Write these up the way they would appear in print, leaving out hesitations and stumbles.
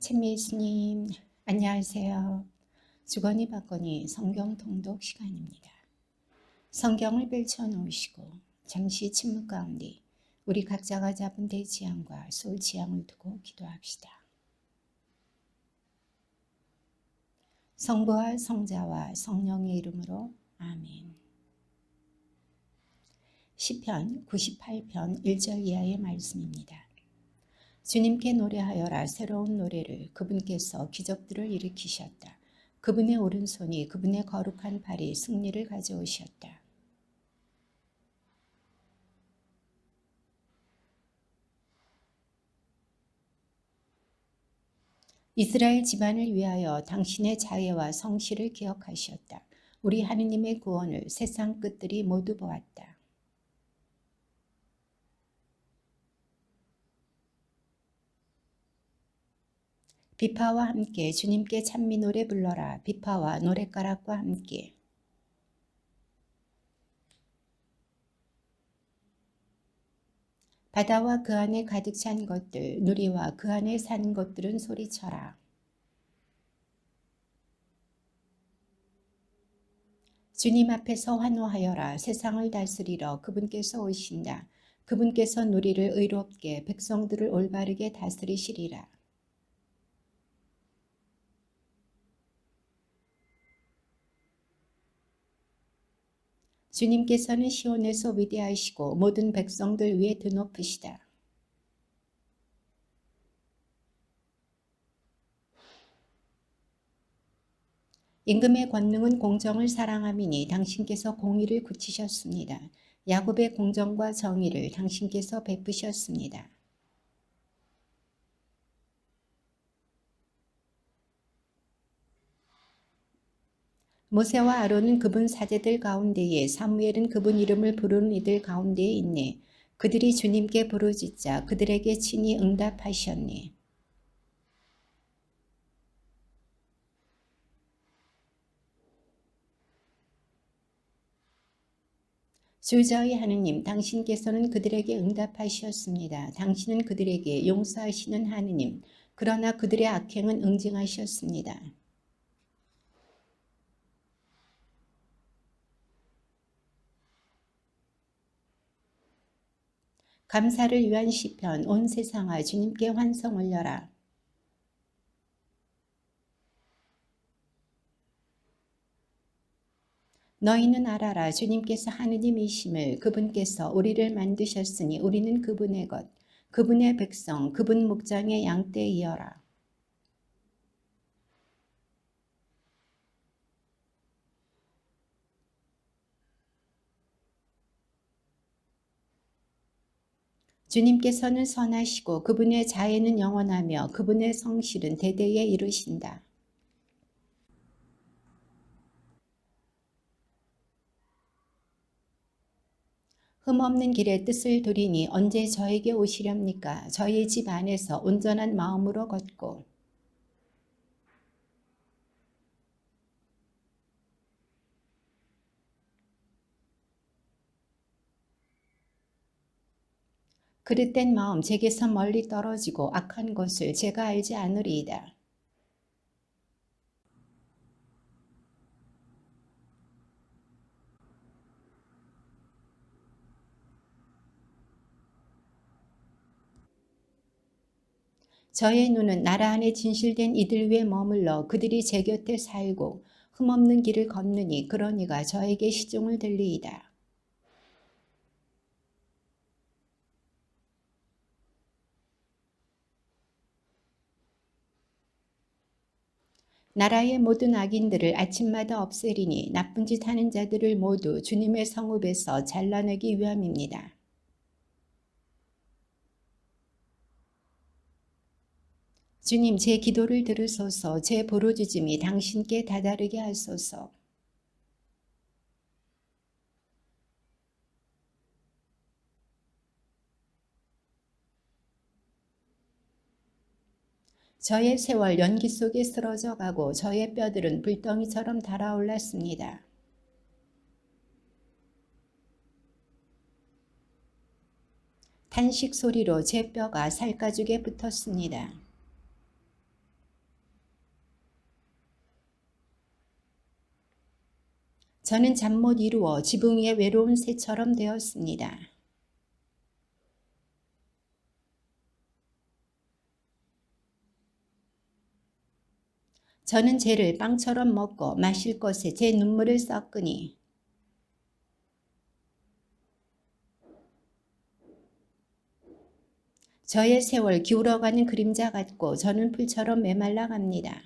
찬미 예수님, 안녕하세요. 주거니 받거니 성경 통독 시간입니다. 성경을 펼쳐놓으시고 잠시 침묵 가운데 우리 각자가 잡은 대지향과 소지향을 두고 기도합시다. 성부와 성자와 성령의 이름으로 아멘. 시편 98편 1절 이하의 말씀입니다. 주님께 노래하여라. 새로운 노래를. 그분께서 기적들을 일으키셨다. 그분의 오른손이 그분의 거룩한 팔이 승리를 가져오셨다. 이스라엘 집안을 위하여 당신의 자애와 성실을 기억하셨다. 우리 하느님의 구원을 세상 끝들이 모두 보았다. 비파와 함께 주님께 찬미 노래 불러라. 비파와 노랫가락과 함께. 바다와 그 안에 가득 찬 것들, 누리와 그 안에 산 것들은 소리쳐라. 주님 앞에서 환호하여라. 세상을 다스리러 그분께서 오신다. 그분께서 누리를 의롭게 백성들을 올바르게 다스리시리라. 주님께서는 시온에서 위대하시고 모든 백성들 위에 드높으시다. 임금의 권능은 공정을 사랑함이니 당신께서 공의를 굳히셨습니다. 야곱의 공정과 정의를 당신께서 베푸셨습니다. 모세와 아론은 그분 사제들 가운데에, 사무엘은 그분 이름을 부르는 이들 가운데에 있네. 그들이 주님께 부르짖자 그들에게 친히 응답하셨네. 주 저희 하느님, 당신께서는 그들에게 응답하셨습니다. 당신은 그들에게 용서하시는 하느님, 그러나 그들의 악행은 응징하셨습니다. 감사를 위한 시편. 온 세상아 주님께 환성 올려라. 너희는 알아라. 주님께서 하느님이심을. 그분께서 우리를 만드셨으니 우리는 그분의 것, 그분의 백성, 그분 목장의 양떼이여라. 주님께서는 선하시고 그분의 자애는 영원하며 그분의 성실은 대대에 이르신다. 흠없는 길에 뜻을 두리니 언제 저에게 오시렵니까? 저희 집 안에서 온전한 마음으로 걷고 그릇된 마음 제게서 멀리 떨어지고 악한 것을 제가 알지 않으리이다. 저의 눈은 나라 안에 진실된 이들 위에 머물러 그들이 제 곁에 살고 흠없는 길을 걷느니 그러니가 저에게 시종을 들리이다. 나라의 모든 악인들을 아침마다 없애리니 나쁜 짓 하는 자들을 모두 주님의 성읍에서 잘라내기 위함입니다. 주님, 제 기도를 들으소서. 제 부르짖음이 당신께 다다르게 하소서. 저의 세월 연기 속에 쓰러져 가고 저의 뼈들은 불덩이처럼 달아올랐습니다. 탄식 소리로 제 뼈가 살가죽에 붙었습니다. 저는 잠 못 이루어 지붕 위에 외로운 새처럼 되었습니다. 저는 쟤를 빵처럼 먹고 마실 것에 제 눈물을 섞으니 저의 세월 기울어가는 그림자 같고 저는 풀처럼 메말라 갑니다.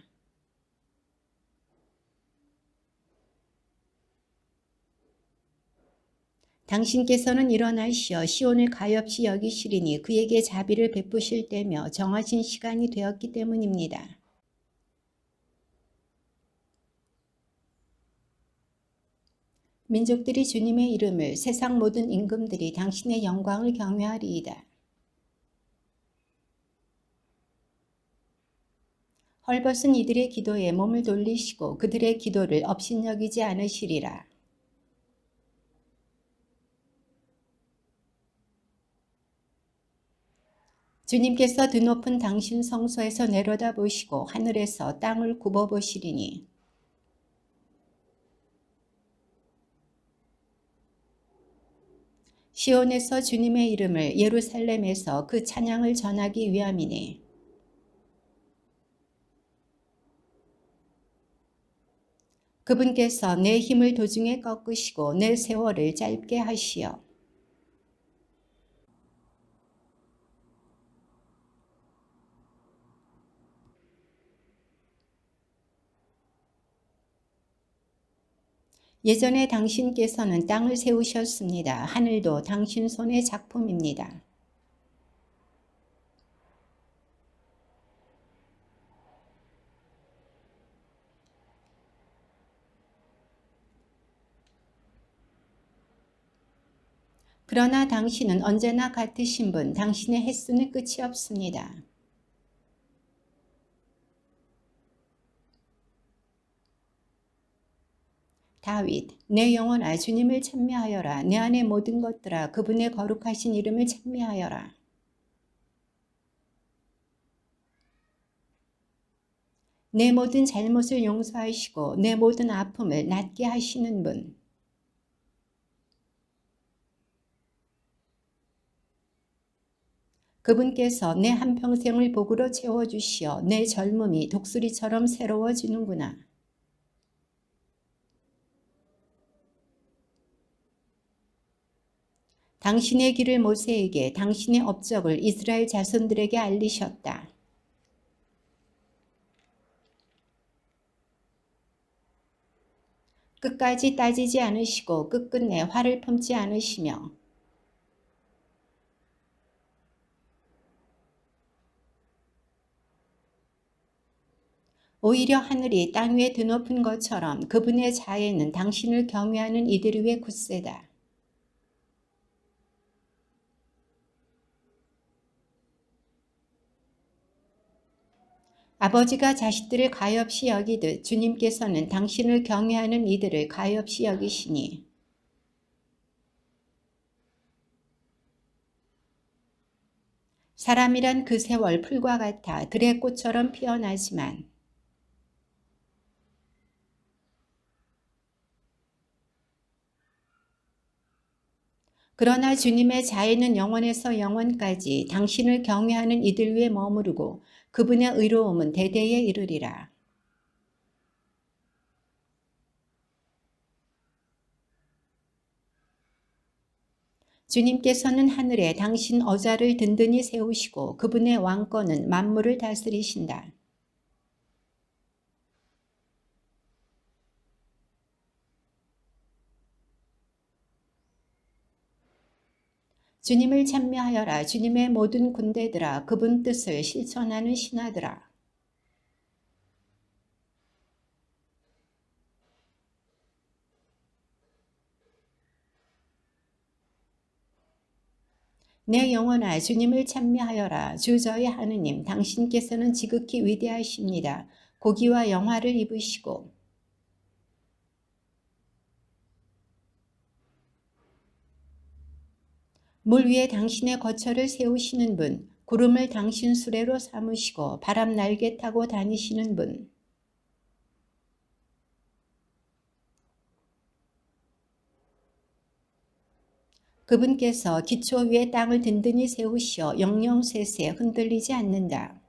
당신께서는 일어나시어 시온을 가엾이 여기시리니 그에게 자비를 베푸실 때며 정하신 시간이 되었기 때문입니다. 민족들이 주님의 이름을 세상 모든 임금들이 당신의 영광을 경외하리이다. 헐벗은 이들의 기도에 몸을 돌리시고 그들의 기도를 업신여기지 않으시리라. 주님께서 드높은 당신 성소에서 내려다보시고 하늘에서 땅을 굽어보시리니 시온에서 주님의 이름을 예루살렘에서 그 찬양을 전하기 위함이니 그분께서 내 힘을 도중에 꺾으시고 내 세월을 짧게 하시어 예전에 당신께서는 땅을 세우셨습니다. 하늘도 당신 손의 작품입니다. 그러나 당신은 언제나 같으신 분, 당신의 횟수는 끝이 없습니다. 다윗, 내 영혼아 주님을 찬미하여라. 내 안의 모든 것들아 그분의 거룩하신 이름을 찬미하여라. 내 모든 잘못을 용서하시고 내 모든 아픔을 낫게 하시는 분. 그분께서 내 한평생을 복으로 채워주시어 내 젊음이 독수리처럼 새로워지는구나. 당신의 길을 모세에게 당신의 업적을 이스라엘 자손들에게 알리셨다. 끝까지 따지지 않으시고 끝끝내 화를 품지 않으시며 오히려 하늘이 땅 위에 드높은 것처럼 그분의 자애는 당신을 경외하는 이들 위에 굳세다. 아버지가 자식들을 가엾이 여기듯 주님께서는 당신을 경외하는 이들을 가엾이 여기시니 사람이란 그 세월 풀과 같아 들의 꽃처럼 피어나지만 그러나 주님의 자애는 영원에서 영원까지 당신을 경외하는 이들 위에 머무르고 그분의 의로움은 대대에 이르리라. 주님께서는 하늘에 당신 어자를 든든히 세우시고 그분의 왕권은 만물을 다스리신다. 주님을 찬미하여라. 주님의 모든 군대들아 그분 뜻을 실천하는 신하들아. 내 영혼아 주님을 찬미하여라. 주 저희 하느님 당신께서는 지극히 위대하십니다. 고기와 영화를 입으시고 물 위에 당신의 거처를 세우시는 분, 구름을 당신 수레로 삼으시고 바람 날개 타고 다니시는 분, 그분께서 기초 위에 땅을 든든히 세우시어 영영세세 흔들리지 않는다.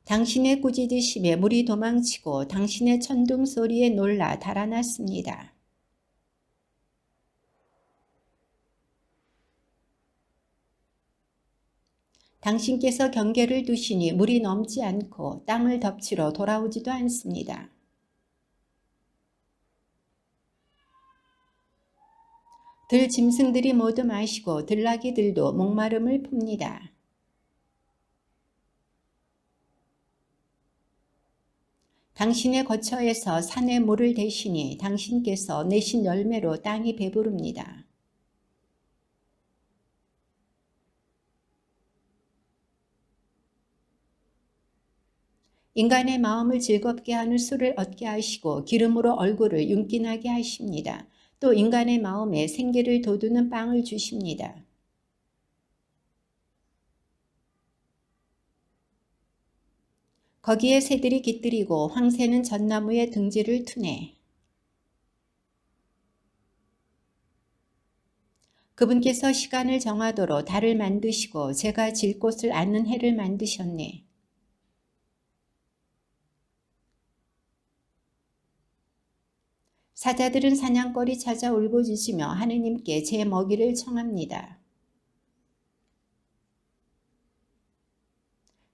당신의 꾸짖으심에 물이 도망치고 당신의 천둥 소리에 놀라 달아났습니다. 당신께서 경계를 두시니 물이 넘지 않고 땅을 덮치러 돌아오지도 않습니다. 들 짐승들이 모두 마시고 들나귀들도 목마름을 풉니다. 당신의 거처에서 산에 물을 대시니 당신께서 내신 열매로 땅이 배부릅니다. 인간의 마음을 즐겁게 하는 술을 얻게 하시고 기름으로 얼굴을 윤기나게 하십니다. 또 인간의 마음에 생기를 돋우는 빵을 주십니다. 거기에 새들이 깃들이고 황새는 전나무에 둥지를 트네. 그분께서 시간을 정하도록 달을 만드시고 제가 질 곳을 아는 해를 만드셨네. 사자들은 사냥거리 찾아 울부짖으며 하느님께 제 먹이를 청합니다.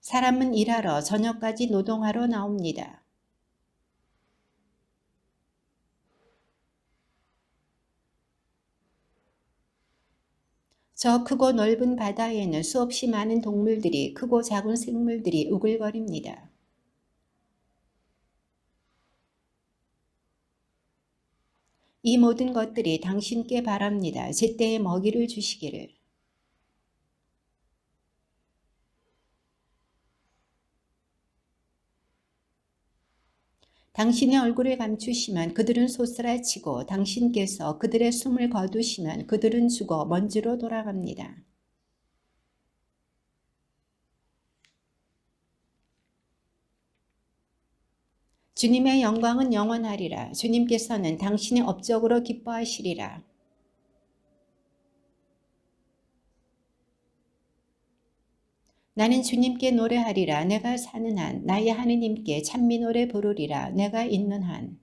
사람은 일하러 저녁까지 노동하러 나옵니다. 저 크고 넓은 바다에는 수없이 많은 동물들이 크고 작은 생물들이 우글거립니다. 이 모든 것들이 당신께 바랍니다. 제때에 먹이를 주시기를. 당신의 얼굴을 감추시면 그들은 소스라치고 당신께서 그들의 숨을 거두시면 그들은 죽어 먼지로 돌아갑니다. 주님의 영광은 영원하리라. 주님께서는 당신의 업적으로 기뻐하시리라. 나는 주님께 노래하리라. 내가 사는 한 나의 하느님께 찬미 노래 부르리라. 내가 있는 한.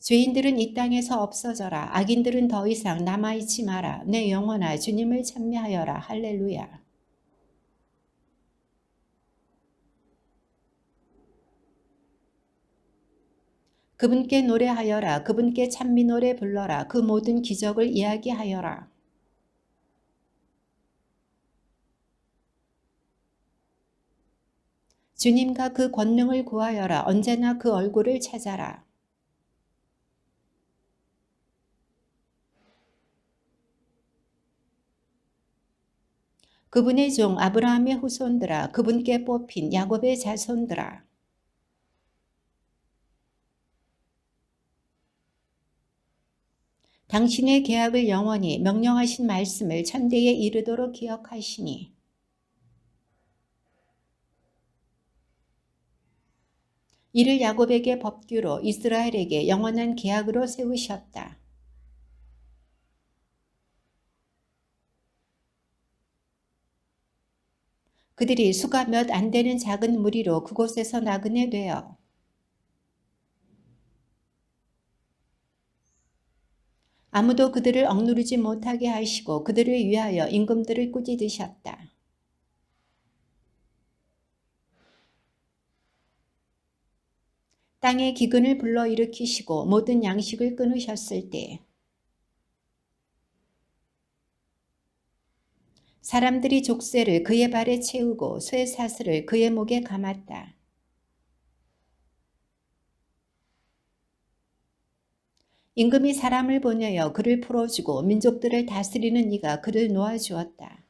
죄인들은 이 땅에서 없어져라. 악인들은 더 이상 남아있지 마라. 내 영혼아 주님을 찬미하여라. 할렐루야. 그분께 노래하여라. 그분께 찬미 노래 불러라. 그 모든 기적을 이야기하여라. 주님과 그 권능을 구하여라. 언제나 그 얼굴을 찾아라. 그분의 종 아브라함의 후손들아, 그분께 뽑힌 야곱의 자손들아. 당신의 계약을 영원히 명령하신 말씀을 천대에 이르도록 기억하시니 이를 야곱에게 법규로 이스라엘에게 영원한 계약으로 세우셨다. 그들이 수가 몇 안 되는 작은 무리로 그곳에서 나그네 되어 아무도 그들을 억누르지 못하게 하시고 그들을 위하여 임금들을 꾸짖으셨다. 땅의 기근을 불러일으키시고 모든 양식을 끊으셨을 때 사람들이 족쇄를 그의 발에 채우고 쇠사슬을 그의 목에 감았다. 임금이 사람을 보내어 그를 풀어주고 민족들을 다스리는 이가 그를 놓아주었다.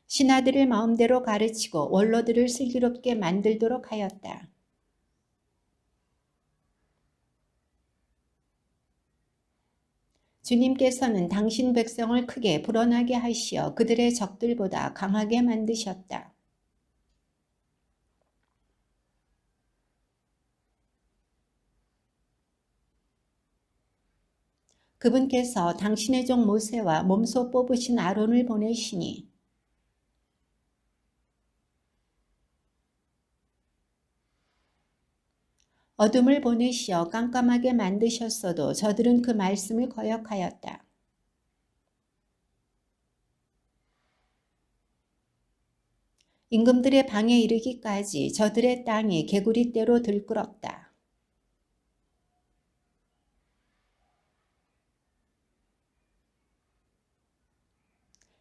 신하들을 마음대로 가르치고 원로들을 슬기롭게 만들도록 하였다. 주님께서는 당신 백성을 크게 불어나게 하시어 그들의 적들보다 강하게 만드셨다. 그분께서 당신의 종 모세와 몸소 뽑으신 아론을 보내시니 어둠을 보내시어 깜깜하게 만드셨어도 저들은 그 말씀을 거역하였다. 임금들의 방에 이르기까지 저들의 땅이 개구리떼로 들끓었다.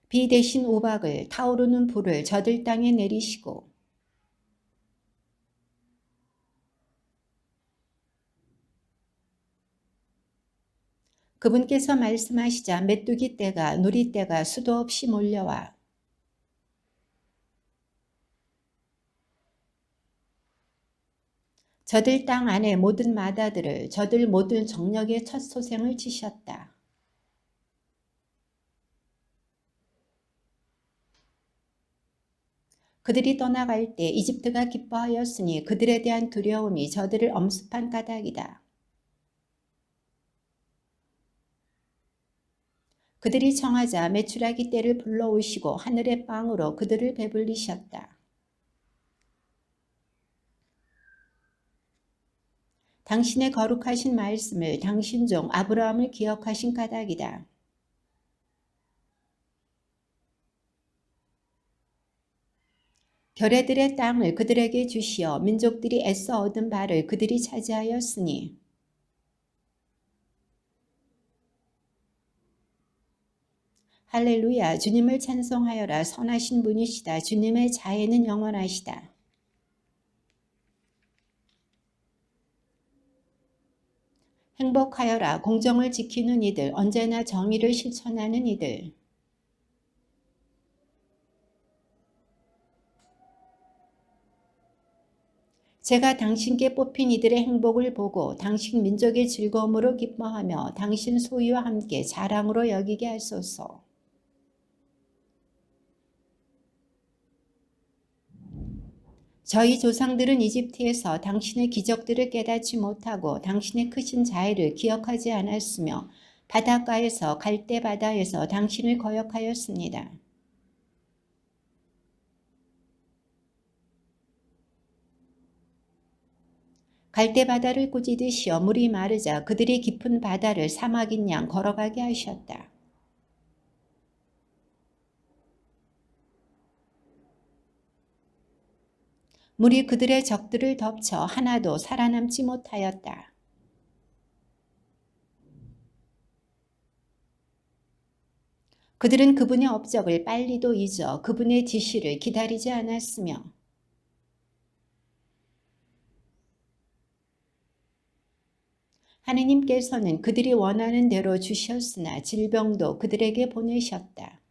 비 대신 우박을 타오르는 불을 저들 땅에 내리시고 그분께서 말씀하시자 메뚜기 떼가 누리떼가 수도 없이 몰려와 저들 땅 안의 모든 마다들을 저들 모든 정력의 첫 소생을 치셨다. 그들이 떠나갈 때 이집트가 기뻐하였으니 그들에 대한 두려움이 저들을 엄습한 까닭이다. 그들이 청하자 메추라기 떼를 불러오시고 하늘의 빵으로 그들을 배불리셨다. 당신의 거룩하신 말씀을 당신 종 아브라함을 기억하신 까닭이다. 결례들의 땅을 그들에게 주시어 민족들이 애써 얻은 바를 그들이 차지하였으니 할렐루야. 주님을 찬송하여라. 선하신 분이시다. 주님의 자애는 영원하시다. 행복하여라. 공정을 지키는 이들, 언제나 정의를 실천하는 이들. 제가 당신께 뽑힌 이들의 행복을 보고 당신 민족의 즐거움으로 기뻐하며 당신 소유와 함께 자랑으로 여기게 하소서. 저희 조상들은 이집트에서 당신의 기적들을 깨닫지 못하고 당신의 크신 자애를 기억하지 않았으며 바닷가에서 갈대 바다에서 당신을 거역하였습니다. 갈대 바다를 꾸짖으시어 물이 마르자 그들이 깊은 바다를 사막인 양 걸어가게 하셨다. 물이 그들의 적들을 덮쳐 하나도 살아남지 못하였다. 그들은 그분의 업적을 빨리도 잊어 그분의 지시를 기다리지 않았으며 하느님께서는 그들이 원하는 대로 주셨으나 질병도 그들에게 보내셨다.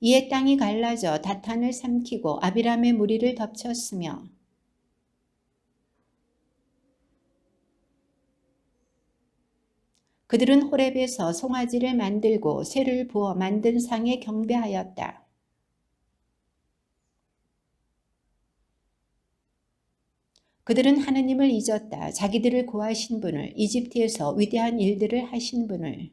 이에 땅이 갈라져 다탄을 삼키고 아비람의 무리를 덮쳤으며 그들은 호렙에서 송아지를 만들고 쇠를 부어 만든 상에 경배하였다. 그들은 하느님을 잊었다. 자기들을 구하신 분을, 이집트에서 위대한 일들을 하신 분을.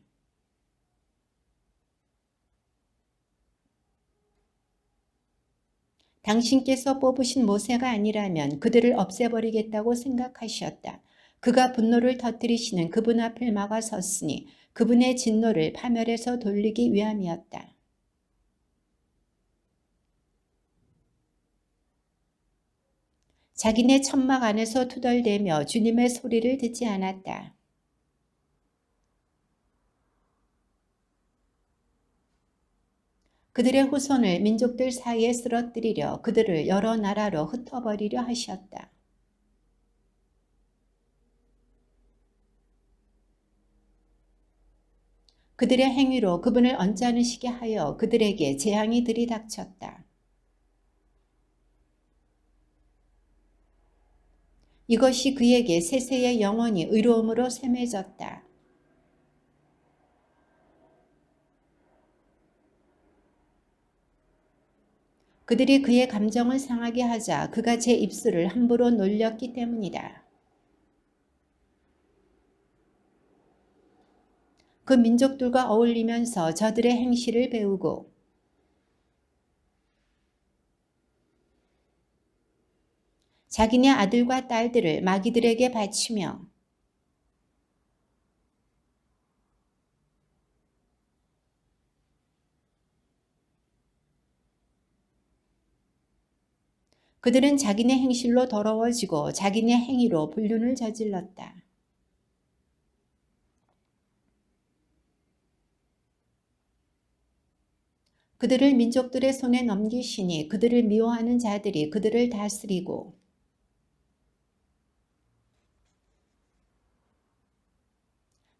당신께서 뽑으신 모세가 아니라면 그들을 없애버리겠다고 생각하셨다. 그가 분노를 터뜨리시는 그분 앞을 막아섰으니 그분의 진노를 파멸해서 돌리기 위함이었다. 자기네 천막 안에서 투덜대며 주님의 소리를 듣지 않았다. 그들의 후손을 민족들 사이에 쓰러뜨리려 그들을 여러 나라로 흩어버리려 하셨다. 그들의 행위로 그분을 언짢으시게 하여 그들에게 재앙이 들이닥쳤다. 이것이 그에게 세세의 영혼이 의로움으로 샘해졌다. 그들이 그의 감정을 상하게 하자 그가 제 입술을 함부로 놀렸기 때문이다. 그 민족들과 어울리면서 저들의 행실을 배우고 자기네 아들과 딸들을 마귀들에게 바치며 그들은 자기네 행실로 더러워지고 자기네 행위로 불륜을 저질렀다. 그들을 민족들의 손에 넘기시니 그들을 미워하는 자들이 그들을 다스리고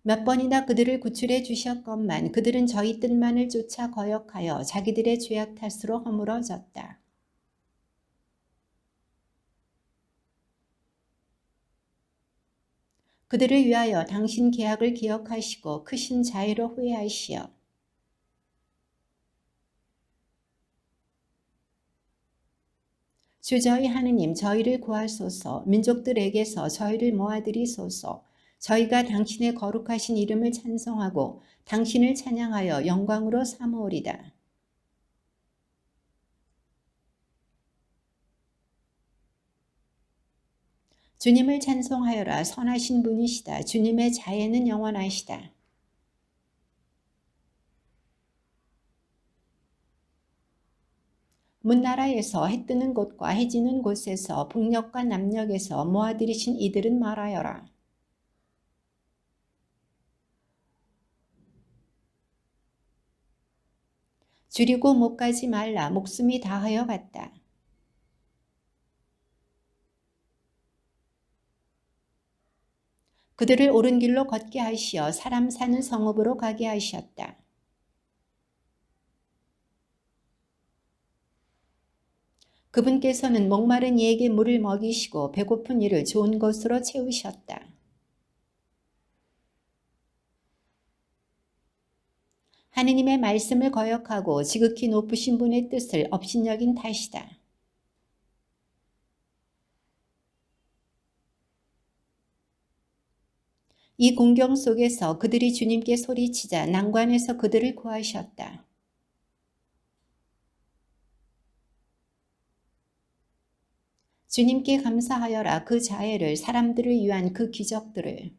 몇 번이나 그들을 구출해 주셨건만 그들은 저희 뜻만을 쫓아 거역하여 자기들의 죄악 탓으로 허물어졌다. 그들을 위하여 당신 계약을 기억하시고 크신 자애로 후회하시어 주 저희 하느님 저희를 구하소서. 민족들에게서 저희를 모아들이소서. 저희가 당신의 거룩하신 이름을 찬송하고 당신을 찬양하여 영광으로 삼으오리다. 주님을 찬송하여라. 선하신 분이시다. 주님의 자애는 영원하시다. 문나라에서 해 뜨는 곳과 해 지는 곳에서 북녘과 남녘에서 모아들이신 이들은 말하여라. 줄이고 못 가지 말라. 목숨이 다하여 갔다. 그들을 옳은 길로 걷게 하시어 사람 사는 성읍으로 가게 하셨다. 그분께서는 목마른 이에게 물을 먹이시고 배고픈 이를 좋은 것으로 채우셨다. 하느님의 말씀을 거역하고 지극히 높으신 분의 뜻을 업신여긴 탓이다. 이 공경 속에서 그들이 주님께 소리치자 난관에서 그들을 구하셨다. 주님께 감사하여라. 그 자애를, 사람들을 위한 그 기적들을.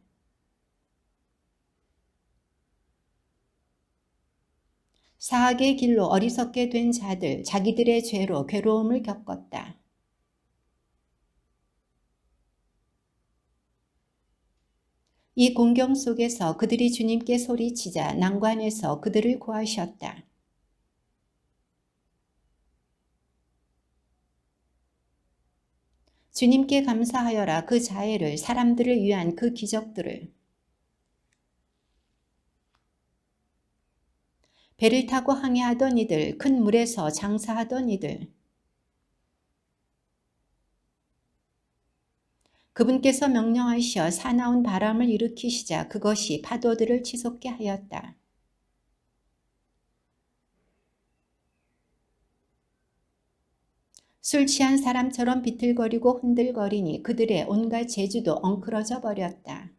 사악의 길로 어리석게 된 자들, 자기들의 죄로 괴로움을 겪었다. 이 공경 속에서 그들이 주님께 소리치자 난관에서 그들을 구하셨다. 주님께 감사하여라. 그 자애를, 사람들을 위한 그 기적들을. 배를 타고 항해하던 이들, 큰 물에서 장사하던 이들. 그분께서 명령하시어 사나운 바람을 일으키시자 그것이 파도들을 치솟게 하였다. 술 취한 사람처럼 비틀거리고 흔들거리니 그들의 온갖 재주도 엉클어져 버렸다.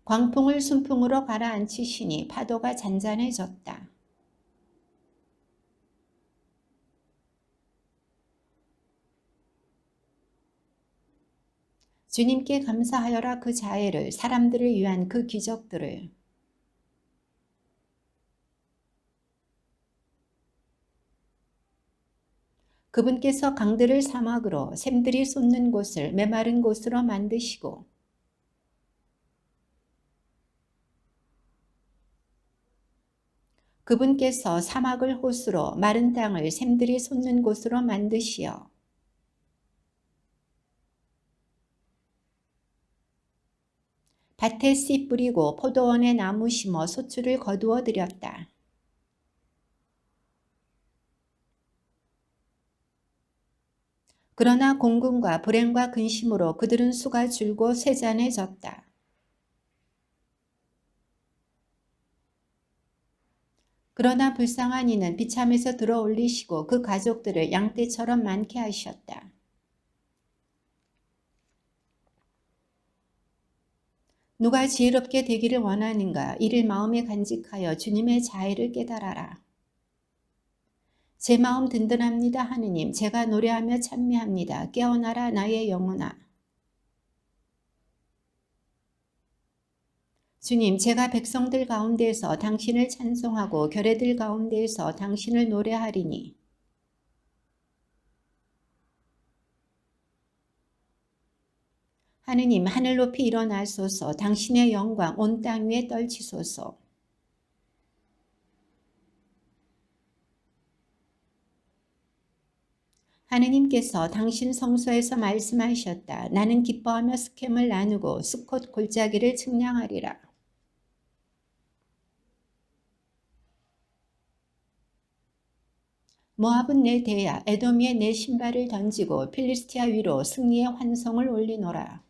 광풍을 순풍으로 가라앉히시니 파도가 잔잔해졌다. 주님께 감사하여라. 그 자애를, 사람들을 위한 그 기적들을. 그분께서 강들을 사막으로, 샘들이 솟는 곳을 메마른 곳으로 만드시고 그분께서 사막을 호수로, 마른 땅을 샘들이 솟는 곳으로 만드시어 밭에 씨 뿌리고 포도원에 나무 심어 소출을 거두어 드렸다. 그러나 공군과 불행과 근심으로 그들은 수가 줄고 쇠잔해졌다. 그러나 불쌍한 이는 비참에서 들어 올리시고 그 가족들을 양떼처럼 많게 하셨다. 누가 지혜롭게 되기를 원하는가? 이를 마음에 간직하여 주님의 자애를 깨달아라. 제 마음 든든합니다. 하느님, 제가 노래하며 찬미합니다. 깨어나라 나의 영혼아. 주님, 제가 백성들 가운데에서 당신을 찬송하고 결애들 가운데에서 당신을 노래하리니 하느님, 하늘 높이 일어나소서. 당신의 영광 온 땅 위에 떨치소서. 하느님께서 당신 성소에서 말씀하셨다. 나는 기뻐하며 스켐을 나누고 수콧 골짜기를 측량하리라. 모압은 내 대야, 에돔이에 내 신발을 던지고 필리스티아 위로 승리의 환성을 올리노라.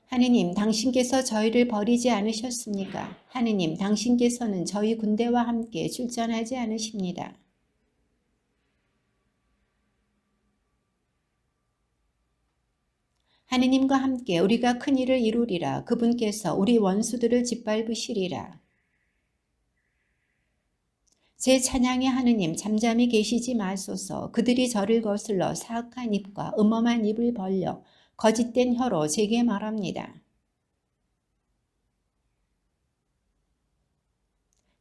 하느님, 당신께서 저희를 버리지 않으셨습니까? 하느님, 당신께서는 저희 군대와 함께 출전하지 않으십니다. 하느님과 함께 우리가 큰 일을 이루리라. 그분께서 우리 원수들을 짓밟으시리라. 제 찬양의 하느님, 잠잠히 계시지 마소서. 그들이 저를 거슬러 사악한 입과 음험한 입을 벌려 거짓된 혀로 제게 말합니다.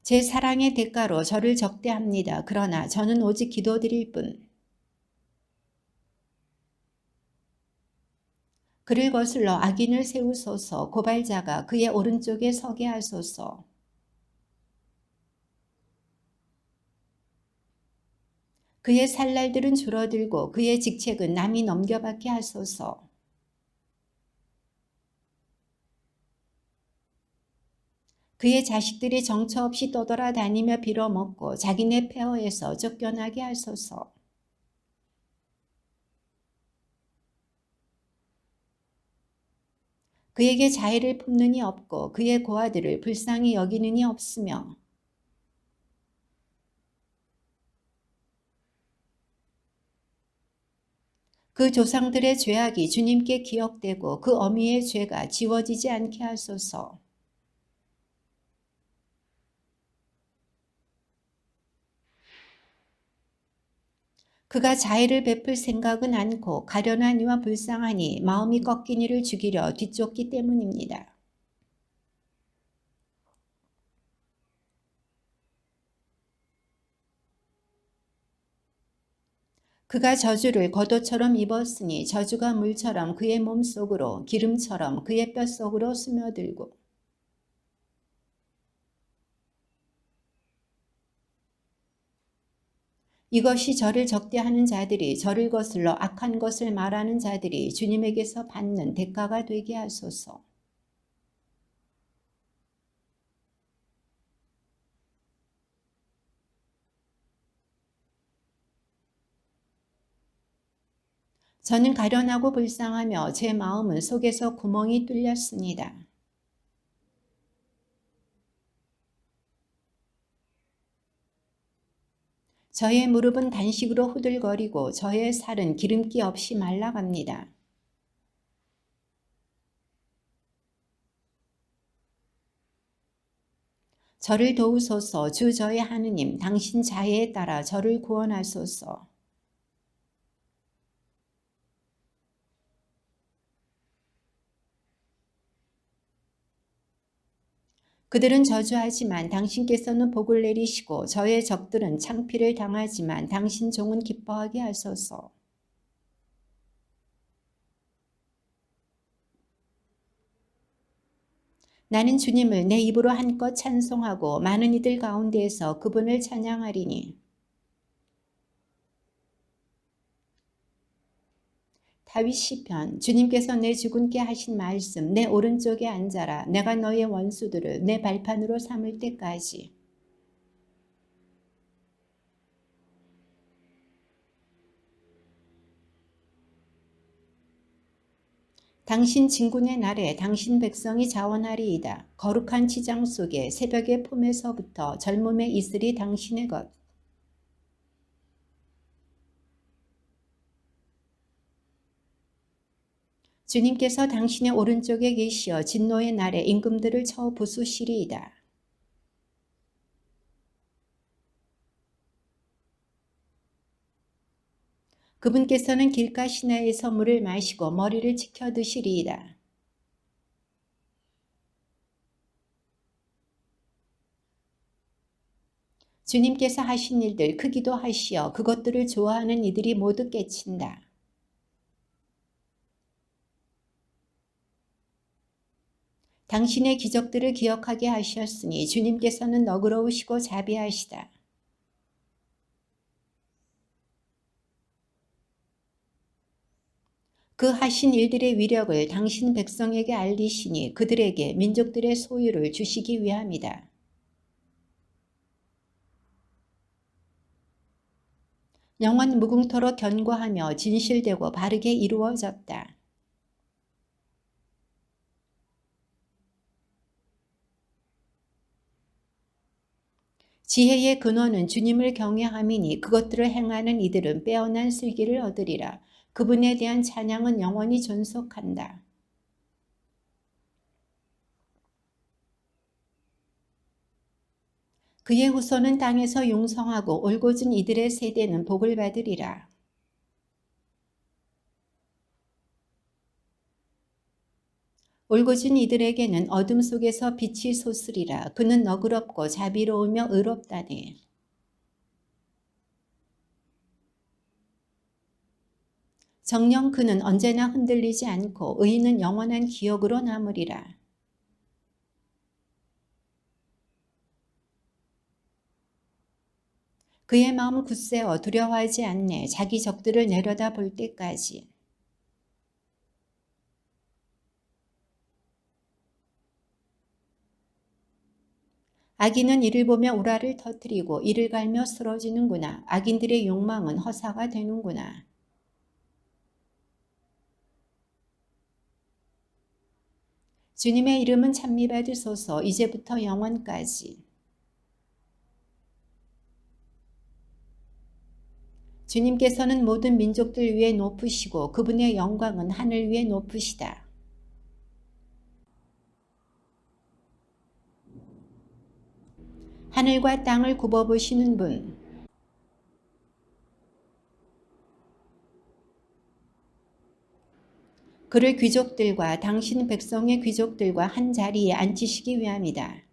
제 사랑의 대가로 저를 적대합니다. 그러나 저는 오직 기도드릴 뿐. 그를 거슬러 악인을 세우소서. 고발자가 그의 오른쪽에 서게 하소서. 그의 살날들은 줄어들고 그의 직책은 남이 넘겨받게 하소서. 그의 자식들이 정처 없이 떠돌아다니며 빌어먹고 자기네 폐허에서 쫓겨나게 하소서. 그에게 자애를 품는 이 없고 그의 고아들을 불쌍히 여기는 이 없으며 그 조상들의 죄악이 주님께 기억되고 그 어미의 죄가 지워지지 않게 하소서. 그가 자애를 베풀 생각은 않고 가련한 이와 불쌍하니 마음이 꺾인 이를 죽이려 뒤쫓기 때문입니다. 그가 저주를 겉옷처럼 입었으니 저주가 물처럼 그의 몸속으로 기름처럼 그의 뼛속으로 스며들고 이것이 저를 적대하는 자들이 저를 거슬러 악한 것을 말하는 자들이 주님에게서 받는 대가가 되게 하소서. 저는 가련하고 불쌍하며 제 마음은 속에서 구멍이 뚫렸습니다. 저의 무릎은 단식으로 후들거리고 저의 살은 기름기 없이 말라갑니다. 저를 도우소서. 주 저의 하느님, 당신 자애에 따라 저를 구원하소서. 그들은 저주하지만 당신께서는 복을 내리시고 저의 적들은 창피를 당하지만 당신 종은 기뻐하게 하소서. 나는 주님을 내 입으로 한껏 찬송하고 많은 이들 가운데에서 그분을 찬양하리니. 다윗 시편. 주님께서 내 주군께 하신 말씀, 내 오른쪽에 앉아라. 내가 너의 원수들을 내 발판으로 삼을 때까지. 당신 진군의 날에 당신 백성이 자원하리이다. 거룩한 치장 속에 새벽의 품에서부터 젊음의 이슬이 당신의 것. 주님께서 당신의 오른쪽에 계시어 진노의 날에 임금들을 쳐 부수시리이다. 그분께서는 길가 시내에서 물을 마시고 머리를 치켜 드시리이다. 주님께서 하신 일들 크기도 하시어 그것들을 좋아하는 이들이 모두 깨친다. 당신의 기적들을 기억하게 하셨으니 주님께서는 너그러우시고 자비하시다. 그 하신 일들의 위력을 당신 백성에게 알리시니 그들에게 민족들의 소유를 주시기 위함이다. 영원 무궁토록 견고하며 진실되고 바르게 이루어졌다. 지혜의 근원은 주님을 경외함이니 그것들을 행하는 이들은 빼어난 슬기를 얻으리라. 그분에 대한 찬양은 영원히 존속한다. 그의 후손은 땅에서 용성하고 올곧은 이들의 세대는 복을 받으리라. 올곧은 이들에게는 어둠 속에서 빛이 솟으리라. 그는 너그럽고 자비로우며 의롭다네. 정녕 그는 언제나 흔들리지 않고 의인은 영원한 기억으로 남으리라. 그의 마음 굳세어 두려워하지 않네. 자기 적들을 내려다 볼 때까지. 악인은 이를 보며 우라를 터뜨리고 이를 갈며 쓰러지는구나. 악인들의 욕망은 허사가 되는구나. 주님의 이름은 찬미받으소서. 이제부터 영원까지. 주님께서는 모든 민족들 위에 높으시고 그분의 영광은 하늘 위에 높으시다. 하늘과 땅을 굽어보시는 분. 그를 귀족들과 당신 백성의 귀족들과 한 자리에 앉히시기 위함이다.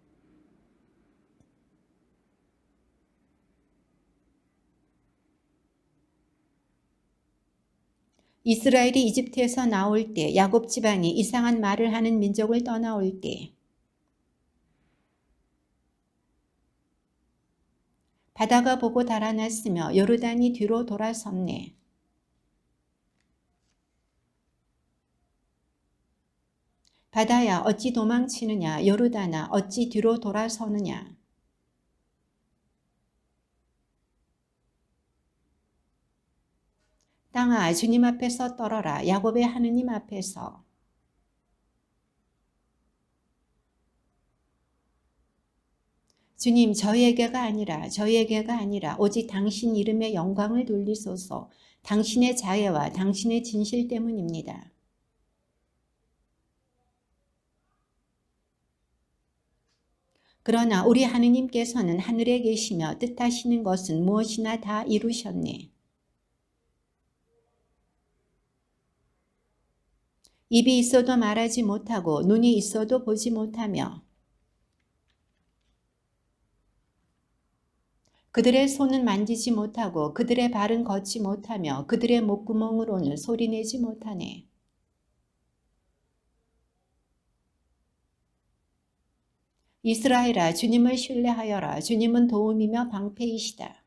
이스라엘이 이집트에서 나올 때, 야곱 지방이 이상한 말을 하는 민족을 떠나올 때, 바다가 보고 달아났으며 요르단이 뒤로 돌아섰네. 바다야 어찌 도망치느냐, 요르단아 어찌 뒤로 돌아서느냐. 땅아 주님 앞에서 떨어라, 야곱의 하느님 앞에서. 주님 저희에게가 아니라 오직 당신 이름의 영광을 돌리소서. 당신의 자애와 당신의 진실 때문입니다. 그러나 우리 하느님께서는 하늘에 계시며 뜻하시는 것은 무엇이나 다 이루셨네. 입이 있어도 말하지 못하고 눈이 있어도 보지 못하며 그들의 손은 만지지 못하고 그들의 발은 걷지 못하며 그들의 목구멍으로는 소리내지 못하네. 이스라엘아 주님을 신뢰하여라. 주님은 도움이며 방패이시다.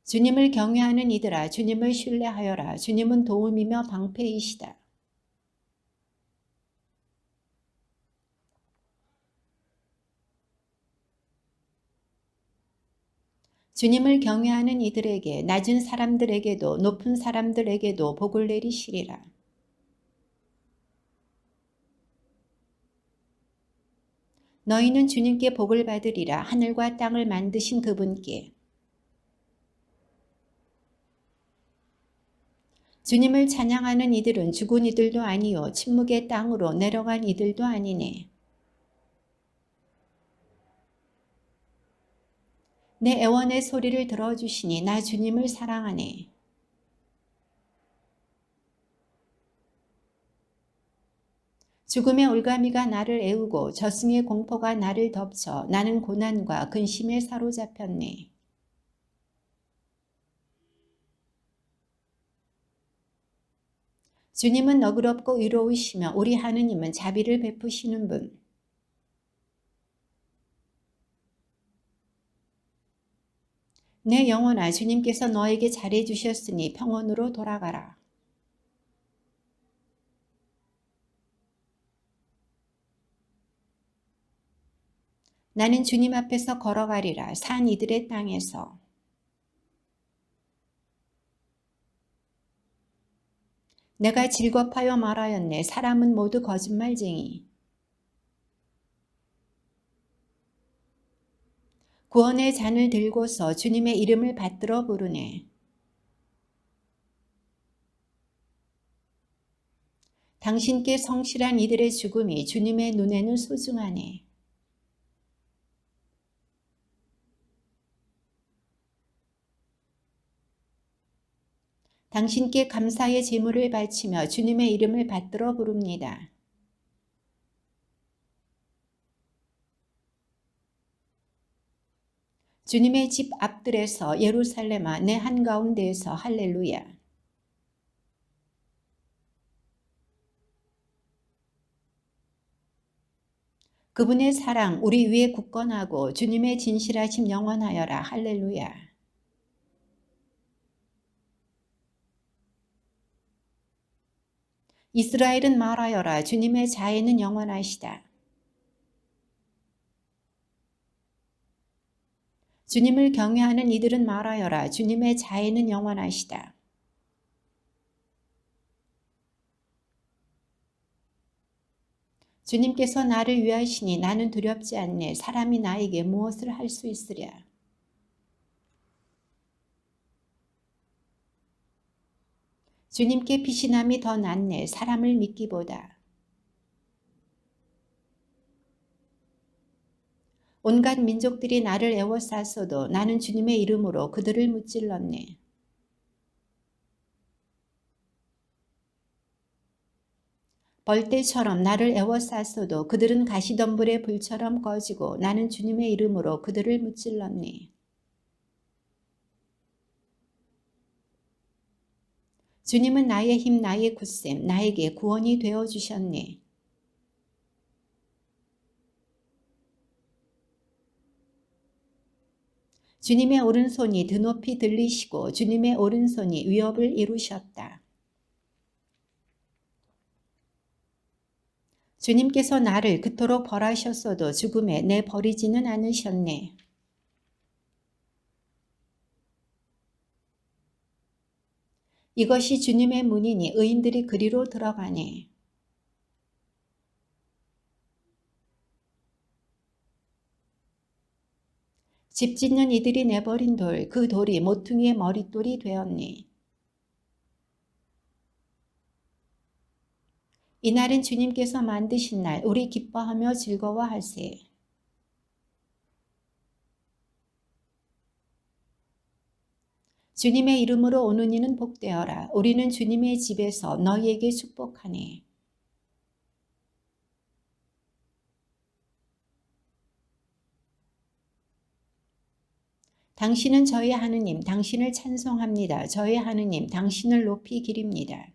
주님을 경외하는 이들아 주님을 신뢰하여라. 주님은 도움이며 방패이시다. 주님을 경외하는 이들에게 낮은 사람들에게도 높은 사람들에게도 복을 내리시리라. 너희는 주님께 복을 받으리라. 하늘과 땅을 만드신 그분께. 주님을 찬양하는 이들은 죽은 이들도 아니요 침묵의 땅으로 내려간 이들도 아니네. 내 애원의 소리를 들어주시니 나 주님을 사랑하네. 죽음의 올가미가 나를 애우고 저승의 공포가 나를 덮쳐 나는 고난과 근심에 사로잡혔네. 주님은 너그럽고 의로우시며 우리 하느님은 자비를 베푸시는 분. 내 영혼아 주님께서 너에게 잘해주셨으니 평온으로 돌아가라. 나는 주님 앞에서 걸어가리라. 산 이들의 땅에서. 내가 질겁하여 말하였네. 사람은 모두 거짓말쟁이. 구원의 잔을 들고서 주님의 이름을 받들어 부르네. 당신께 성실한 이들의 죽음이 주님의 눈에는 소중하네. 당신께 감사의 제물을 바치며 주님의 이름을 받들어 부릅니다. 주님의 집 앞들에서 예루살렘아 내 한가운데에서 할렐루야. 그분의 사랑 우리 위에 굳건하고 주님의 진실하심 영원하여라. 할렐루야. 이스라엘은 말하여라. 주님의 자애는 영원하시다. 주님을 경외하는 이들은 말하여라. 주님의 자애는 영원하시다. 주님께서 나를 위하시니 나는 두렵지 않네. 사람이 나에게 무엇을 할 수 있으랴. 주님께 피신함이 더 낫네. 사람을 믿기보다. 온갖 민족들이 나를 애워쌌어도 나는 주님의 이름으로 그들을 무찔렀네. 벌떼처럼 나를 애워쌌어도 그들은 가시덤불의 불처럼 꺼지고 나는 주님의 이름으로 그들을 무찔렀네. 주님은 나의 힘, 나의 굳셈, 나에게 구원이 되어주셨네. 주님의 오른손이 드높이 들리시고 주님의 오른손이 위협을 이루셨다. 주님께서 나를 그토록 벌하셨어도 죽음에 내버리지는 않으셨네. 이것이 주님의 문이니 의인들이 그리로 들어가네. 집 짓는 이들이 내버린 돌, 그 돌이 모퉁이의 머릿돌이 되었네. 이날은 주님께서 만드신 날, 우리 기뻐하며 즐거워하세. 주님의 이름으로 오는 이는 복되어라. 우리는 주님의 집에서 너희에게 축복하네. 당신은 저의 하느님, 당신을 찬송합니다. 저의 하느님, 당신을 높이 기립니다.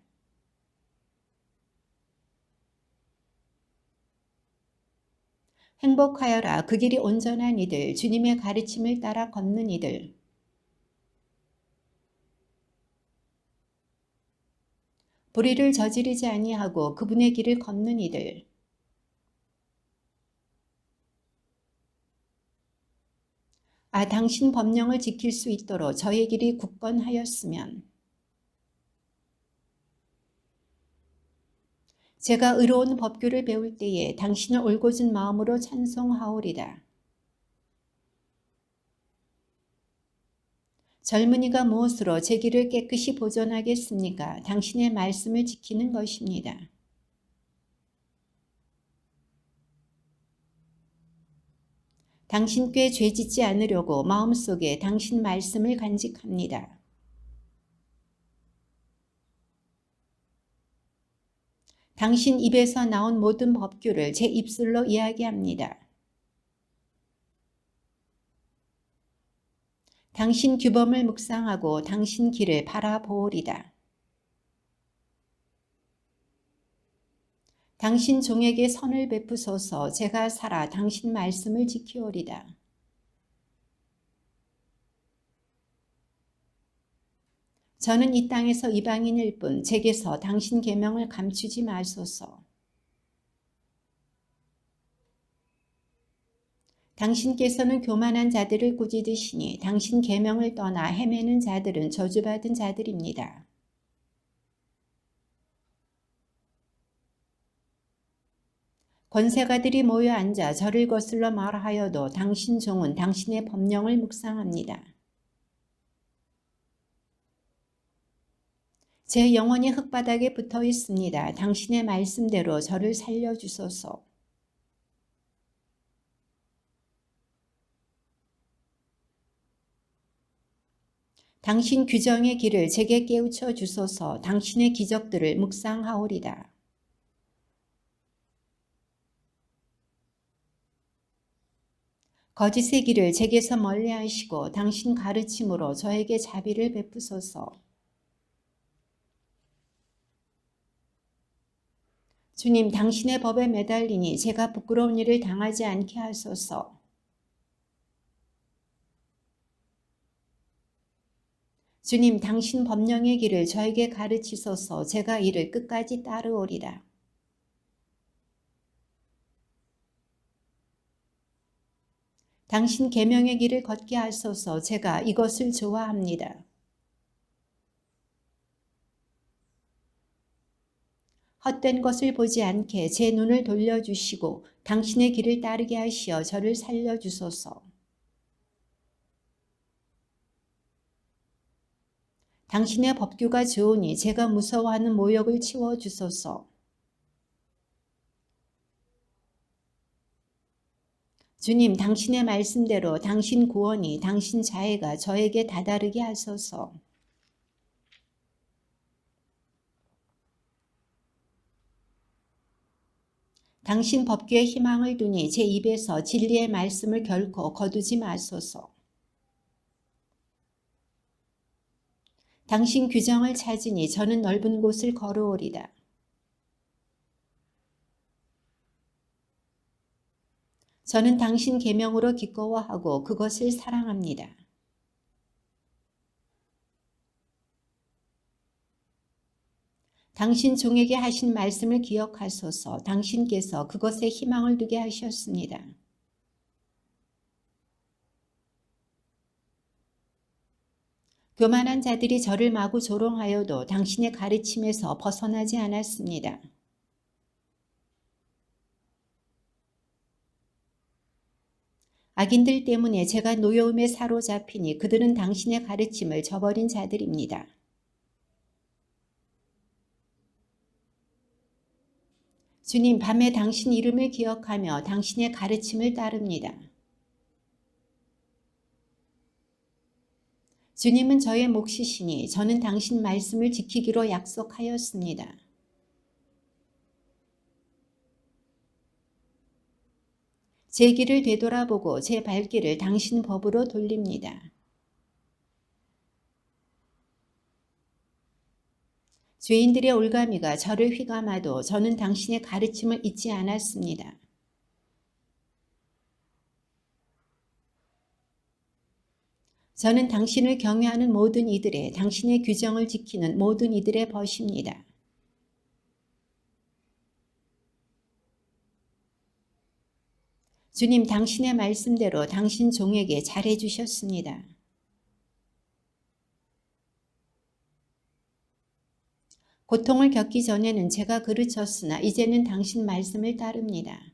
행복하여라. 그 길이 온전한 이들, 주님의 가르침을 따라 걷는 이들. 불의를 저지르지 아니하고 그분의 길을 걷는 이들. 제가 당신 법령을 지킬 수 있도록 저의 길이 굳건하였으면 제가 의로운 법규를 배울 때에 당신을 올곧은 마음으로 찬송하오리다. 젊은이가 무엇으로 제 길을 깨끗이 보존하겠습니까? 당신의 말씀을 지키는 것입니다. 당신께 죄짓지 않으려고 마음속에 당신 말씀을 간직합니다. 당신 입에서 나온 모든 법규를 제 입술로 이야기합니다. 당신 규범을 묵상하고 당신 길을 바라보오리다. 당신 종에게 선을 베푸소서. 제가 살아 당신 말씀을 지키오리다. 저는 이 땅에서 이방인일 뿐 제게서 당신 계명을 감추지 마소서. 당신께서는 교만한 자들을 꾸짖으시니 당신 계명을 떠나 헤매는 자들은 저주받은 자들입니다. 권세가들이 모여 앉아 저를 거슬러 말하여도 당신 종은 당신의 법령을 묵상합니다. 제 영혼이 흙바닥에 붙어 있습니다. 당신의 말씀대로 저를 살려주소서. 당신 규정의 길을 제게 깨우쳐 주소서. 당신의 기적들을 묵상하오리다. 거짓의 길을 제게서 멀리하시고 당신 가르침으로 저에게 자비를 베푸소서. 주님, 당신의 법에 매달리니 제가 부끄러운 일을 당하지 않게 하소서. 주님, 당신 법령의 길을 저에게 가르치소서. 제가 이를 끝까지 따르오리라. 당신 계명의 길을 걷게 하소서. 제가 이것을 좋아합니다. 헛된 것을 보지 않게 제 눈을 돌려주시고 당신의 길을 따르게 하시어 저를 살려주소서. 당신의 법규가 좋으니 제가 무서워하는 모욕을 치워주소서. 주님, 당신의 말씀대로 당신 구원이 당신 자애가 저에게 다다르게 하소서. 당신 법규에 희망을 두니 제 입에서 진리의 말씀을 결코 거두지 마소서. 당신 규정을 찾으니 저는 넓은 곳을 걸어오리다. 저는 당신 계명으로 기꺼워하고 그것을 사랑합니다. 당신 종에게 하신 말씀을 기억하소서. 당신께서 그것에 희망을 두게 하셨습니다. 교만한 자들이 저를 마구 조롱하여도 당신의 가르침에서 벗어나지 않았습니다. 악인들 때문에 제가 노여움에 사로잡히니 그들은 당신의 가르침을 저버린 자들입니다. 주님, 밤에 당신 이름을 기억하며 당신의 가르침을 따릅니다. 주님은 저의 몫이시니 저는 당신 말씀을 지키기로 약속하였습니다. 제 길을 되돌아보고 제 발길을 당신 법으로 돌립니다. 죄인들의 올가미가 저를 휘감아도 저는 당신의 가르침을 잊지 않았습니다. 저는 당신을 경외하는 모든 이들의 당신의 규정을 지키는 모든 이들의 벗입니다. 주님, 당신의 말씀대로 당신 종에게 잘해 주셨습니다. 고통을 겪기 전에는 제가 그르쳤으나 이제는 당신 말씀을 따릅니다.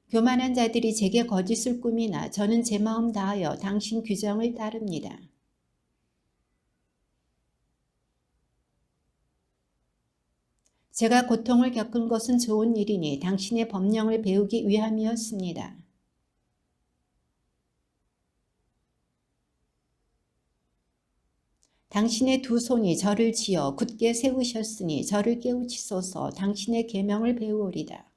교만한 자들이 제게 거짓을 꾸미나 저는 제 마음 다하여 당신 규정을 따릅니다. 제가 고통을 겪은 것은 좋은 일이니 당신의 법령을 배우기 위함이었습니다. 당신의 두 손이 저를 지어 굳게 세우셨으니 저를 깨우치소서. 당신의 계명을 배우리다.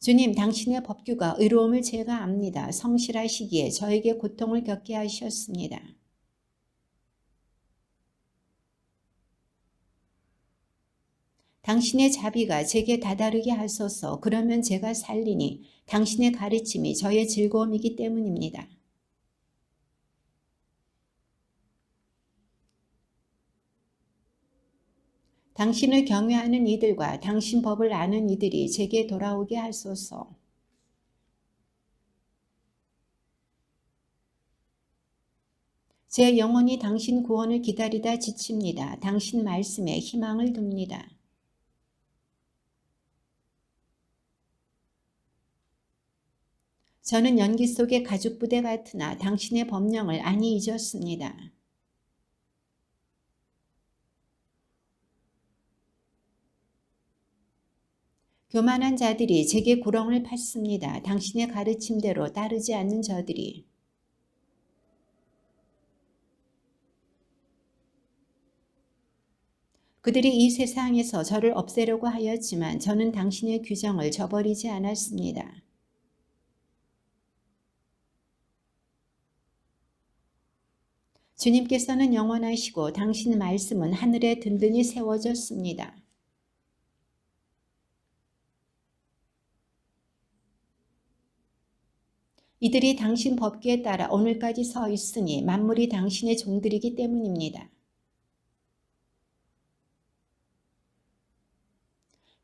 주님, 당신의 법규가 의로움을 제가 압니다. 성실하시기에 저에게 고통을 겪게 하셨습니다. 당신의 자비가 제게 다다르게 하소서. 그러면 제가 살리니 당신의 가르침이 저의 즐거움이기 때문입니다. 당신을 경외하는 이들과 당신 법을 아는 이들이 제게 돌아오게 하소서. 제 영혼이 당신 구원을 기다리다 지칩니다. 당신 말씀에 희망을 둡니다. 저는 연기 속의 가죽부대 같으나 당신의 법령을 안히 잊었습니다. 교만한 자들이 제게 구렁을 팠습니다. 당신의 가르침대로 따르지 않는 저들이. 그들이 이 세상에서 저를 없애려고 하였지만 저는 당신의 규정을 저버리지 않았습니다. 주님께서는 영원하시고 당신 말씀은 하늘에 든든히 세워졌습니다. 이들이 당신 법규에 따라 오늘까지 서 있으니 만물이 당신의 종들이기 때문입니다.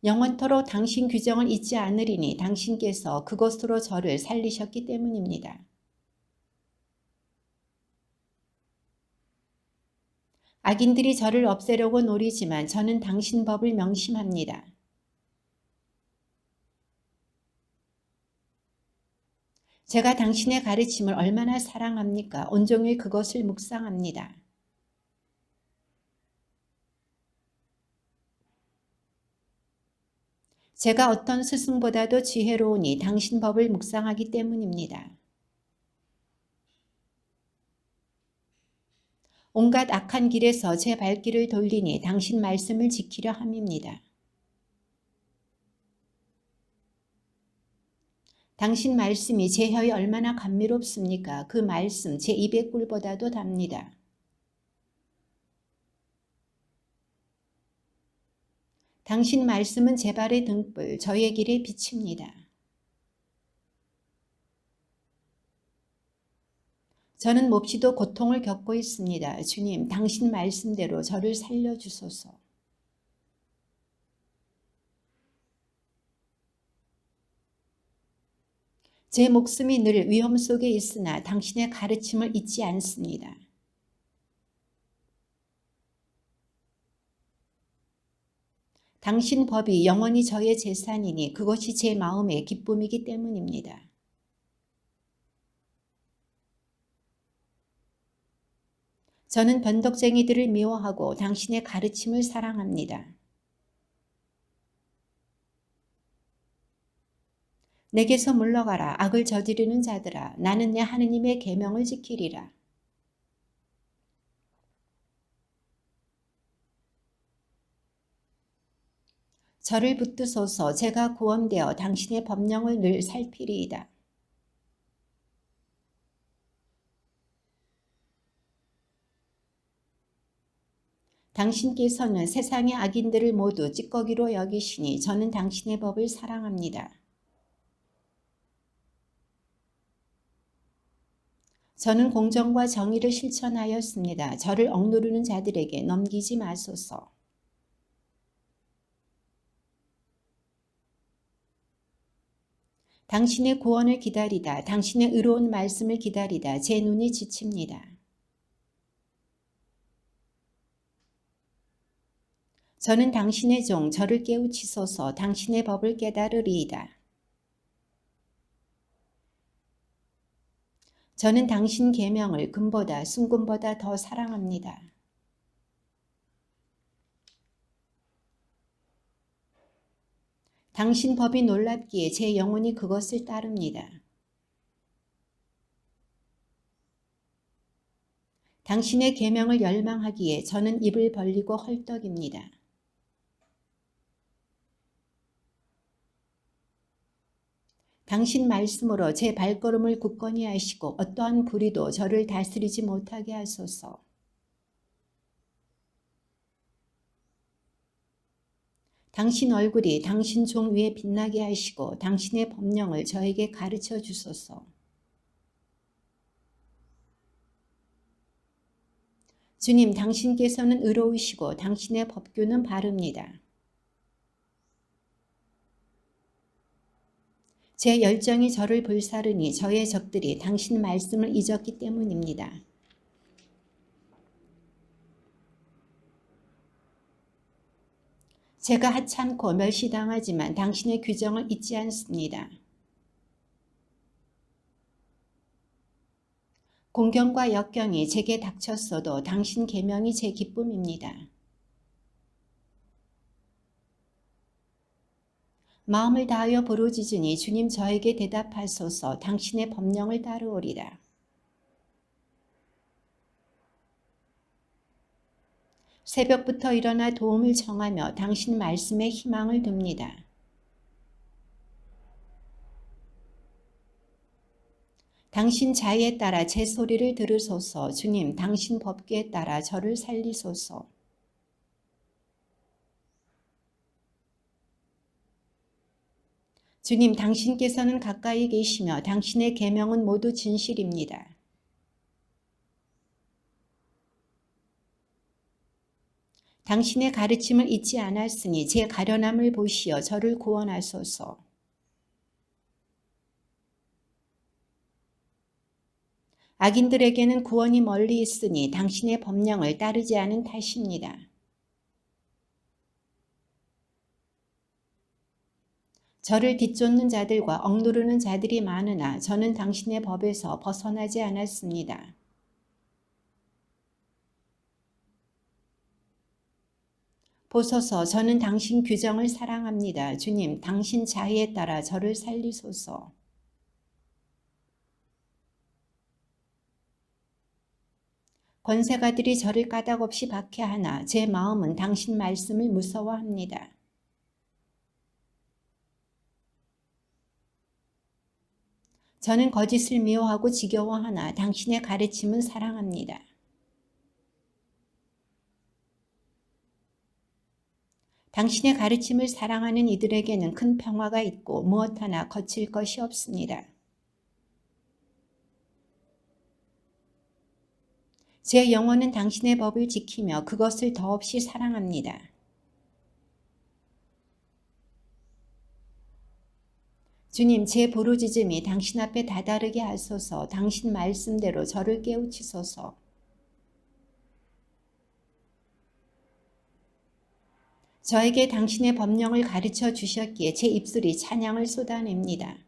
영원토록 당신 규정을 잊지 않으리니 당신께서 그것으로 저를 살리셨기 때문입니다. 악인들이 저를 없애려고 노리지만 저는 당신 법을 명심합니다. 제가 당신의 가르침을 얼마나 사랑합니까? 온종일 그것을 묵상합니다. 제가 어떤 스승보다도 지혜로우니 당신 법을 묵상하기 때문입니다. 온갖 악한 길에서 제 발길을 돌리니 당신 말씀을 지키려 함입니다. 당신 말씀이 제 혀에 얼마나 감미롭습니까? 그 말씀 제 입의 꿀보다도 답니다. 당신 말씀은 제 발의 등불, 저의 길에 비칩니다. 저는 몹시도 고통을 겪고 있습니다. 주님, 당신 말씀대로 저를 살려주소서. 제 목숨이 늘 위험 속에 있으나 당신의 가르침을 잊지 않습니다. 당신 법이 영원히 저의 재산이니 그것이 제 마음의 기쁨이기 때문입니다. 저는 변덕쟁이들을 미워하고 당신의 가르침을 사랑합니다. 내게서 물러가라. 악을 저지르는 자들아. 나는 내 하느님의 계명을 지키리라. 저를 붙드소서. 제가 구원되어 당신의 법령을 늘 살피리이다. 당신께서는 세상의 악인들을 모두 찌꺼기로 여기시니 저는 당신의 법을 사랑합니다. 저는 공정과 정의를 실천하였습니다. 저를 억누르는 자들에게 넘기지 마소서. 당신의 구원을 기다리다, 당신의 의로운 말씀을 기다리다 제 눈이 지칩니다. 저는 당신의 종, 저를 깨우치소서. 당신의 법을 깨달으리이다. 저는 당신 계명을 금보다 순금보다 더 사랑합니다. 당신 법이 놀랍기에 제 영혼이 그것을 따릅니다. 당신의 계명을 열망하기에 저는 입을 벌리고 헐떡입니다. 당신 말씀으로 제 발걸음을 굳건히 하시고 어떠한 불의도 저를 다스리지 못하게 하소서. 당신 얼굴이 당신 종 위에 빛나게 하시고 당신의 법령을 저에게 가르쳐 주소서. 주님, 당신께서는 의로우시고 당신의 법규는 바릅니다. 제 열정이 저를 불사르니 저의 적들이 당신 말씀을 잊었기 때문입니다. 제가 하찮고 멸시당하지만 당신의 규정을 잊지 않습니다. 공경과 역경이 제게 닥쳤어도 당신 계명이 제 기쁨입니다. 마음을 다하여 부르짖으니 주님 저에게 대답하소서. 당신의 법령을 따르오리라. 새벽부터 일어나 도움을 청하며 당신 말씀에 희망을 둡니다. 당신 자의에 따라 제 소리를 들으소서. 주님, 당신 법규에 따라 저를 살리소서. 주님, 당신께서는 가까이 계시며 당신의 계명은 모두 진실입니다. 당신의 가르침을 잊지 않았으니 제 가련함을 보시어 저를 구원하소서. 악인들에게는 구원이 멀리 있으니 당신의 법령을 따르지 않은 탓입니다. 저를 뒤쫓는 자들과 억누르는 자들이 많으나 저는 당신의 법에서 벗어나지 않았습니다. 보소서, 저는 당신 규정을 사랑합니다. 주님, 당신 자의에 따라 저를 살리소서. 권세가들이 저를 까닭없이 박해하나 제 마음은 당신 말씀을 무서워합니다. 저는 거짓을 미워하고 지겨워하나 당신의 가르침은 사랑합니다. 당신의 가르침을 사랑하는 이들에게는 큰 평화가 있고 무엇 하나 거칠 것이 없습니다. 제 영혼은 당신의 법을 지키며 그것을 더없이 사랑합니다. 주님, 제 부르짖음이 당신 앞에 다다르게 하소서. 당신 말씀대로 저를 깨우치소서. 저에게 당신의 법령을 가르쳐 주셨기에 제 입술이 찬양을 쏟아냅니다.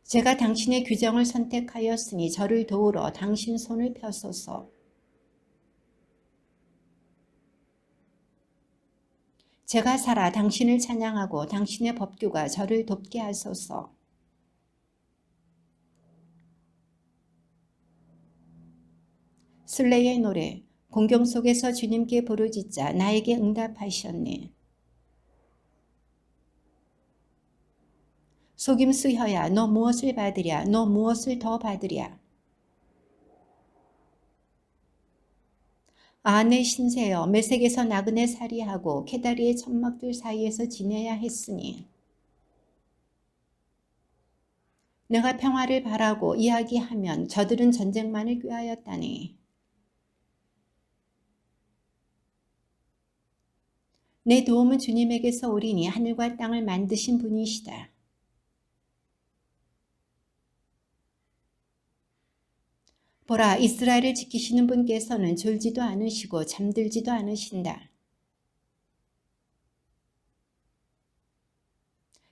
제가 당신의 규정을 선택하였으니 저를 도우러 당신 손을 펴소서. 제가 살아 당신을 찬양하고 당신의 법규가 저를 돕게 하소서. 슬레의 노래. 공경 속에서 주님께 부르짖자 나에게 응답하셨네. 속임수혀야 너 무엇을 받으랴. 너 무엇을 더 받으랴. 내 신세여, 메색에서 나그네 살이하고 케다리의 천막들 사이에서 지내야 했으니 내가 평화를 바라고 이야기하면 저들은 전쟁만을 꾀하였다니. 내 도움은 주님에게서 오리니 하늘과 땅을 만드신 분이시다. 보라, 이스라엘을 지키시는 분께서는 졸지도 않으시고 잠들지도 않으신다.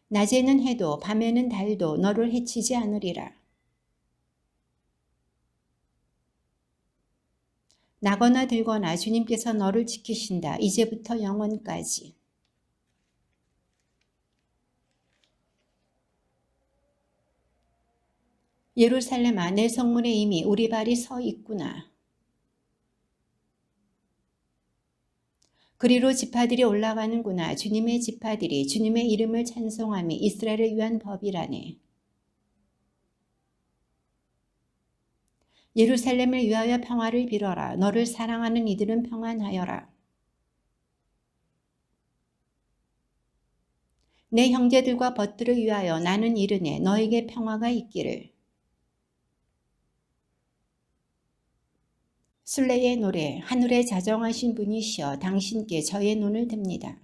낮에는 해도 밤에는 달도 너를 해치지 않으리라. 나거나 들거나 주님께서 너를 지키신다. 이제부터 영원까지. 예루살렘아, 내 성문에 이미 우리 발이 서 있구나. 그리로 지파들이 올라가는구나. 주님의 지파들이 주님의 이름을 찬송함이 이스라엘을 위한 법이라네. 예루살렘을 위하여 평화를 빌어라. 너를 사랑하는 이들은 평안하여라. 내 형제들과 벗들을 위하여 나는 이르네. 너에게 평화가 있기를. 순례의 노래. 하늘에 자정하신 분이시여 당신께 저의 눈을 듭니다.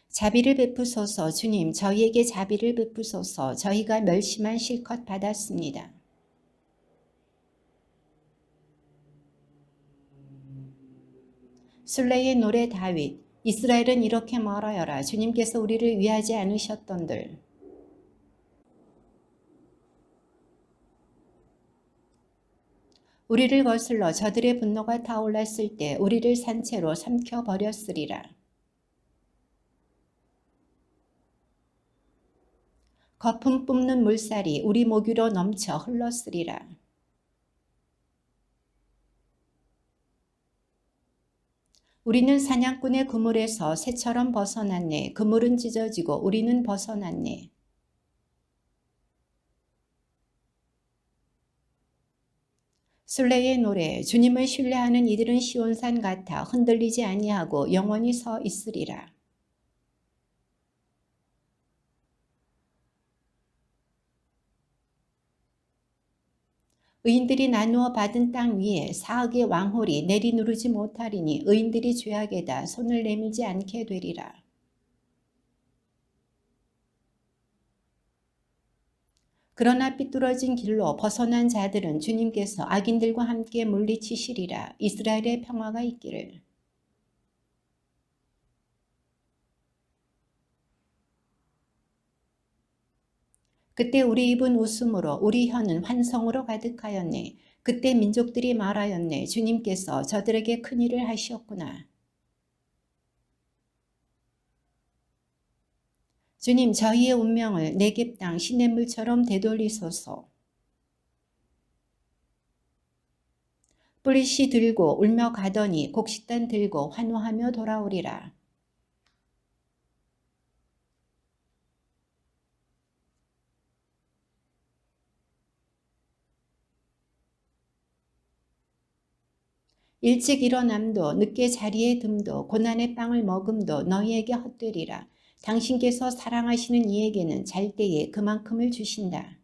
자비를 베푸소서. 주님, 저희에게 자비를 베푸소서. 저희가 멸시만 실컷 받았습니다. 순례의 노래. 다윗. 이스라엘은 이렇게 멀어여라. 주님께서 우리를 위하지 않으셨던들. 우리를 거슬러 저들의 분노가 타올랐을 때 우리를 산채로 삼켜버렸으리라. 거품 뿜는 물살이 우리 목 위로 넘쳐 흘렀으리라. 우리는 사냥꾼의 그물에서 새처럼 벗어났네. 그물은 찢어지고 우리는 벗어났네. 순례의 노래. 주님을 신뢰하는 이들은 시온산 같아 흔들리지 아니하고 영원히 서 있으리라. 의인들이 나누어 받은 땅 위에 사악의 왕홀이 내리누르지 못하리니 의인들이 죄악에다 손을 내밀지 않게 되리라. 그러나 삐뚤어진 길로 벗어난 자들은 주님께서 악인들과 함께 물리치시리라. 이스라엘의 평화가 있기를. 그때 우리 입은 웃음으로 우리 혀는 환성으로 가득하였네. 그때 민족들이 말하였네. 주님께서 저들에게 큰일을 하시었구나. 주님, 저희의 운명을 네겝 땅 시냇물처럼 되돌리소서. 뿔리시 들고 울며 가더니 곡식단 들고 환호하며 돌아오리라. 일찍 일어남도 늦게 자리에 듦도 고난의 빵을 먹음도 너희에게 헛되리라. 당신께서 사랑하시는 이에게는 잘 때에 그만큼을 주신다.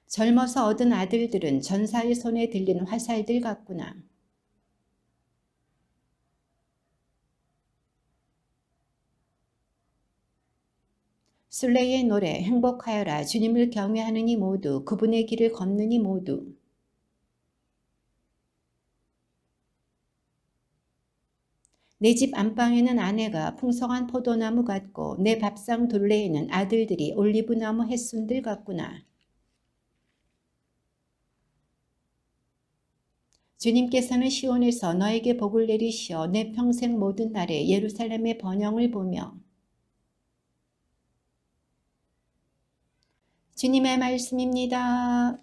젊어서 얻은 아들들은 전사의 손에 들린 화살들 같구나. 순례의 노래. 행복하여라. 주님을 경외하는 이 모두, 그분의 길을 걷는 이 모두. 내 집 안방에는 아내가 풍성한 포도나무 같고 내 밥상 둘레에는 아들들이 올리브나무 햇순들 같구나. 주님께서는 시온에서 너에게 복을 내리시어 내 평생 모든 날에 예루살렘의 번영을 보며. 주님의 말씀입니다.